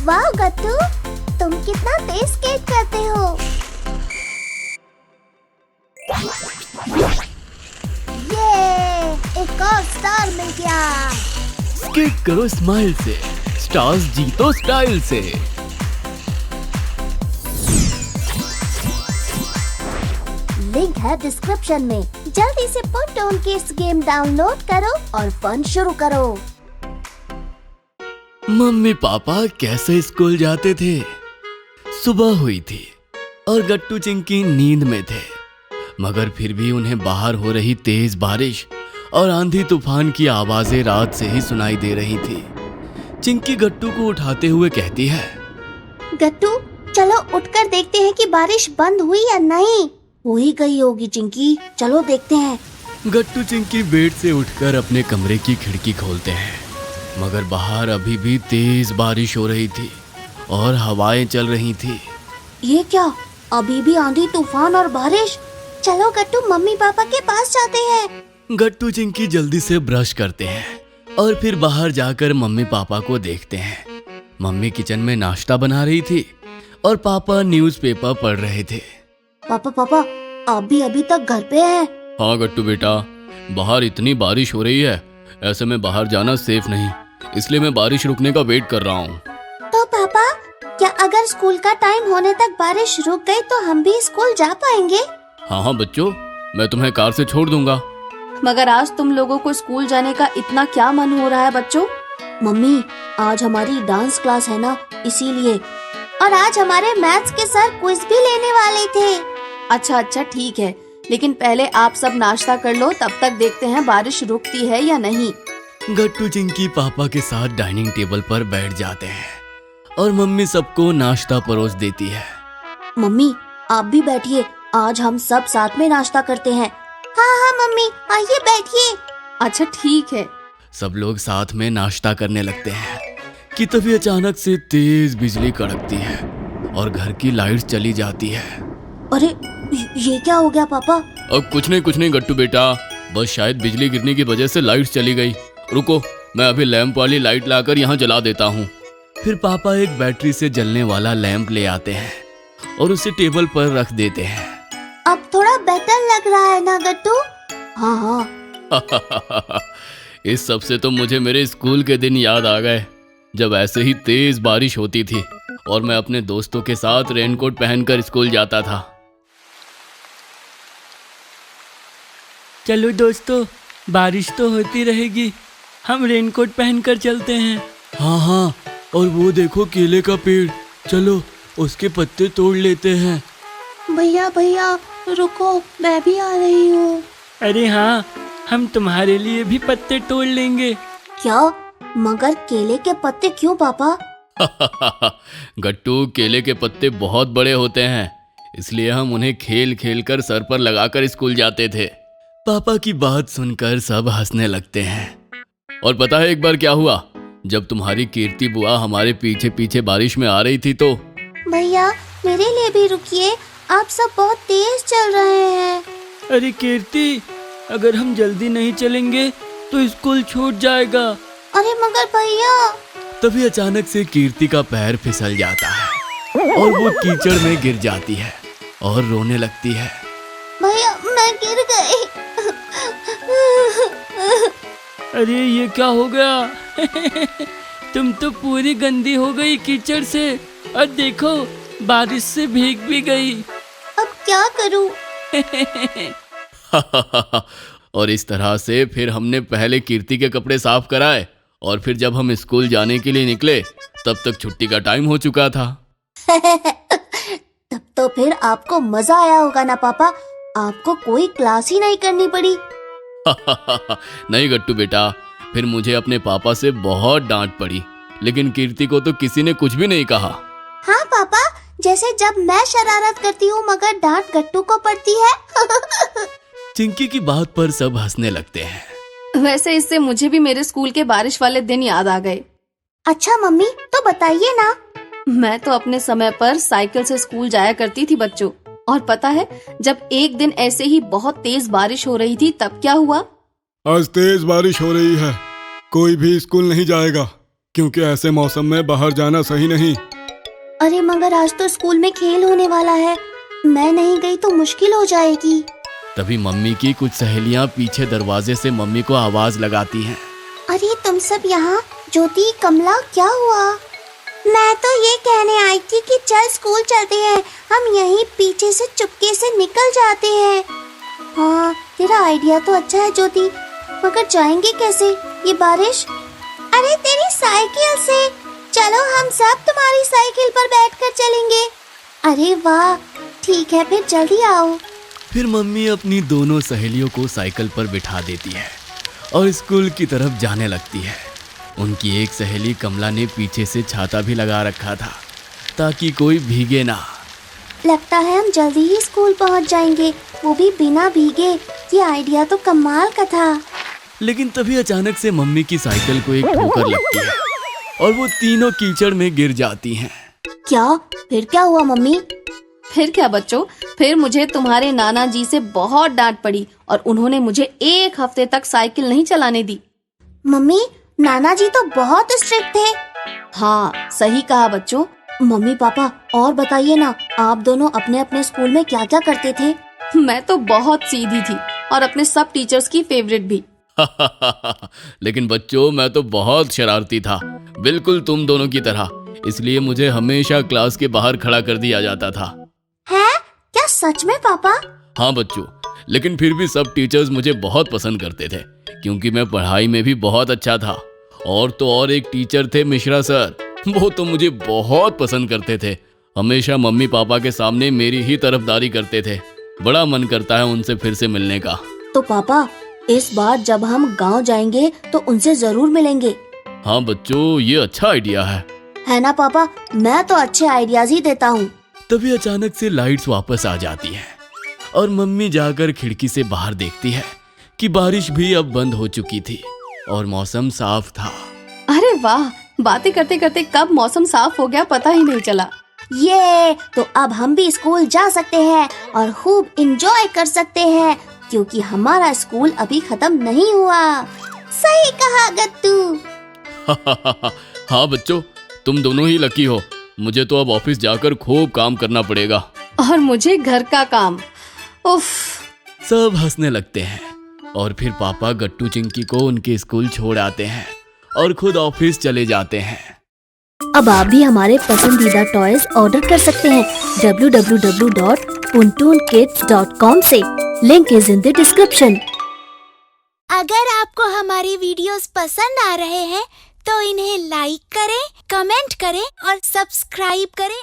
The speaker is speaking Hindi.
वाह गट्टू, तुम कितना तेज स्केट करते हो। ये एक और स्टार मिल गया। स्केट करो स्माइल से, स्टार्स जीतो स्टाइल से। लिंक है डिस्क्रिप्शन में। जल्दी से put on kids game download करो और फन शुरू करो। मम्मी पापा कैसे स्कूल जाते थे। सुबह हुई थी और गट्टू चिंकी नींद में थे, मगर फिर भी उन्हें बाहर हो रही तेज बारिश और आंधी तूफान की आवाजें रात से ही सुनाई दे रही थी। चिंकी गट्टू को उठाते हुए कहती है, गट्टू चलो उठकर देखते हैं कि बारिश बंद हुई या नहीं। हो ही गई होगी चिंकी, चलो देखते हैं। गट्टू चिंकी बेड से उठकर अपने कमरे की खिड़की खोलते हैं, मगर बाहर अभी भी तेज बारिश हो रही थी और हवाएं चल रही थी। ये क्या, अभी भी आंधी तूफान और बारिश। चलो गट्टू मम्मी पापा के पास जाते हैं। गट्टू चिंकी जल्दी से ब्रश करते हैं और फिर बाहर जाकर मम्मी पापा को देखते हैं। मम्मी किचन में नाश्ता बना रही थी और पापा न्यूज़पेपर पढ़ रहे थे। पापा आप भी अभी तक घर पे हैं? हाँ गट्टू बेटा, बाहर इतनी बारिश हो रही है, ऐसे में बाहर जाना सेफ नहीं, इसलिए मैं बारिश रुकने का वेट कर रहा हूँ। तो पापा, क्या अगर स्कूल का टाइम होने तक बारिश रुक गई तो हम भी स्कूल जा पाएंगे? हाँ बच्चों, मैं तुम्हें कार से छोड़ दूंगा। मगर आज तुम लोगों को स्कूल जाने का इतना क्या मन हो रहा है बच्चों? मम्मी, आज हमारी डांस क्लास है ना, इसीलिए। और आज हमारे मैथ्स के सर क्विज भी लेने वाले थे। अच्छा ठीक है, लेकिन पहले आप सब नाश्ता कर लो, तब तक देखते हैं बारिश रुकती है या नहीं। गट्टू चिंकी पापा के साथ डाइनिंग टेबल पर बैठ जाते हैं और मम्मी सबको नाश्ता परोस देती है। मम्मी आप भी बैठिए, आज हम सब साथ में नाश्ता करते हैं। हाँ मम्मी, आइए बैठिए। अच्छा ठीक है। सब लोग साथ में नाश्ता करने लगते हैं कि तभी अचानक से तेज बिजली कड़कती है और घर की लाइट चली जाती है। अरे ये क्या हो गया पापा? अब कुछ नहीं गट्टू बेटा, बस शायद बिजली गिरने की वजह से लाइट चली गई। रुको, मैं अभी लैंप वाली लाइट लाकर यहाँ जला देता हूँ। फिर पापा एक बैटरी से जलने वाला लैंप ले आते हैं और उसे टेबल पर रख देते हैं। अब थोड़ा बेटर लग रहा है ना गट्टू? हाँ। इस सब से तो मुझे मेरे स्कूल के दिन याद आ गए, जब ऐसे ही तेज बारिश होती थी और मैं अपने दोस्तों के साथ रेनकोट पहनकर स्कूल जाता था। चलो दोस्तों, बारिश तो होती रहेगी, हम रेनकोट पहनकर चलते हैं। हाँ, और वो देखो केले का पेड़, चलो उसके पत्ते तोड़ लेते हैं। भैया रुको, मैं भी आ रही हूँ। अरे हाँ, हम तुम्हारे लिए भी पत्ते तोड़ लेंगे। क्या? मगर केले के पत्ते क्यों पापा? गट्टू, केले के पत्ते बहुत बड़े होते हैं, इसलिए हम उन्हें खेल खेल कर सर पर लगाकर स्कूल जाते थे। पापा की बात सुनकर सब हंसने लगते हैं। और पता है एक बार क्या हुआ? जब तुम्हारी कीर्ति बुआ हमारे पीछे पीछे बारिश में आ रही थी तो। भैया मेरे लिए भी रुकिए, आप सब बहुत तेज चल रहे हैं। अरे कीर्ति, अगर हम जल्दी नहीं चलेंगे तो स्कूल छूट जाएगा। अरे मगर भैया। तभी अचानक से कीर्ति का पैर फिसल जाता है और वो कीचड़ में गिर जाती है और रोने लगती है। भैया मैं गिर गई। अरे ये क्या हो गया? तुम तो पूरी गंदी हो गई कीचड़ से, और देखो बारिश से भीग भी गई। अब क्या करूं? और इस तरह से फिर हमने पहले कीर्ति के कपड़े साफ कराए और फिर जब हम स्कूल जाने के लिए निकले तब तक छुट्टी का टाइम हो चुका था। तब तो फिर आपको मजा आया होगा ना पापा, आपको कोई क्लास ही नहीं करनी पड़ी। नहीं गट्टू बेटा, फिर मुझे अपने पापा से बहुत डांट पड़ी, लेकिन कीर्ति को तो किसी ने कुछ भी नहीं कहा। हाँ पापा, जैसे जब मैं शरारत करती हूँ मगर डांट गट्टू को पड़ती है। चिंकी की बात पर सब हंसने लगते हैं। वैसे इससे मुझे भी मेरे स्कूल के बारिश वाले दिन याद आ गए। अच्छा मम्मी, तो बताइए ना। मैं तो अपने समय पर साइकिल से स्कूल जाया करती थी बच्चों, और पता है जब एक दिन ऐसे ही बहुत तेज बारिश हो रही थी तब क्या हुआ? आज तेज बारिश हो रही है, कोई भी स्कूल नहीं जाएगा। क्योंकि ऐसे मौसम में बाहर जाना सही नहीं। अरे मगर आज तो स्कूल में खेल होने वाला है, मैं नहीं गई तो मुश्किल हो जाएगी। तभी मम्मी की कुछ सहेलियां पीछे दरवाजे से मम्मी को आवाज लगाती हैं। अरे तुम सब यहाँ, ज्योति, कमला, क्या हुआ? मैं तो ये कहने आई थी कि चल स्कूल चलते हैं, हम यहीं पीछे से चुपके से निकल जाते हैं। हाँ, तेरा आइडिया तो अच्छा है ज्योति, मगर जाएंगे कैसे? ये बारिश। अरे तेरी साइकिल से, चलो हम सब तुम्हारी साइकिल पर बैठकर चलेंगे। अरे वाह, ठीक है फिर जल्दी आओ। फिर मम्मी अपनी दोनों सहेलियों को साइकिल पर बिठा देती है और स्कूल की तरफ जाने लगती है। उनकी एक सहेली कमला ने पीछे से छाता भी लगा रखा था ताकि कोई भीगे ना। लगता है हम जल्दी ही स्कूल पहुंच जाएंगे, वो भी बिना भीगे। ये आइडिया तो कमाल का था। लेकिन तभी अचानक से मम्मी की साइकिल को एक ठोकर लगती है और वो तीनों कीचड़ में गिर जाती हैं। क्या? फिर क्या हुआ मम्मी? फिर क्या बच्चों, फिर मुझे तुम्हारे नाना जी से बहुत डांट पड़ी और उन्होंने मुझे 1 हफ्ते तक साइकिल नहीं चलाने दी। मम्मी, नाना जी तो बहुत स्ट्रिक्ट थे। हाँ, सही कहा बच्चों। मम्मी पापा और बताइए ना, आप दोनों अपने अपने स्कूल में क्या क्या करते थे? मैं तो बहुत सीधी थी और अपने सब टीचर्स की फेवरेट भी। लेकिन बच्चों, मैं तो बहुत शरारती था, बिल्कुल तुम दोनों की तरह। इसलिए मुझे हमेशा क्लास के बाहर खड़ा कर दिया जाता था। है? क्या सच में पापा? हाँ बच्चों, लेकिन फिर भी सब टीचर्स मुझे बहुत पसंद करते थे क्योंकि मैं पढ़ाई में भी बहुत अच्छा था। और तो और एक टीचर थे मिश्रा सर, वो तो मुझे बहुत पसंद करते थे। हमेशा मम्मी पापा के सामने मेरी ही तरफदारी करते थे। बड़ा मन करता है उनसे फिर से मिलने का। तो पापा, इस बार जब हम गांव जाएंगे तो उनसे जरूर मिलेंगे। हाँ बच्चों, ये अच्छा आइडिया है ना पापा? मैं तो अच्छे आइडियाज ही देता हूँ। तभी अचानक से लाइट्स वापस आ जाती हैं और मम्मी जाकर खिड़की से बाहर देखती है कि बारिश भी अब बंद हो चुकी थी और मौसम साफ था। अरे वाह, बातें करते करते कब मौसम साफ हो गया पता ही नहीं चला। ये तो अब हम भी स्कूल जा सकते हैं और खूब एंजॉय कर सकते हैं क्योंकि हमारा स्कूल अभी खत्म नहीं हुआ। सही कहा गत्तू। हाँ बच्चों, तुम दोनों ही लकी हो। मुझे तो अब ऑफिस जाकर खूब काम करना पड़ेगा। और मुझे घर का काम। उफ। सब हंसने लगते हैं और फिर पापा गट्टू चिंकी को उनके स्कूल छोड़ आते हैं और खुद ऑफिस चले जाते हैं। अब आप भी हमारे पसंदीदा टॉयज ऑर्डर कर सकते हैं www.puntoonkids.com से। Link is in the description. अगर आपको हमारी वीडियोस पसंद आ रहे हैं तो इन्हें लाइक करें, कमेंट करें और सब्सक्राइब करें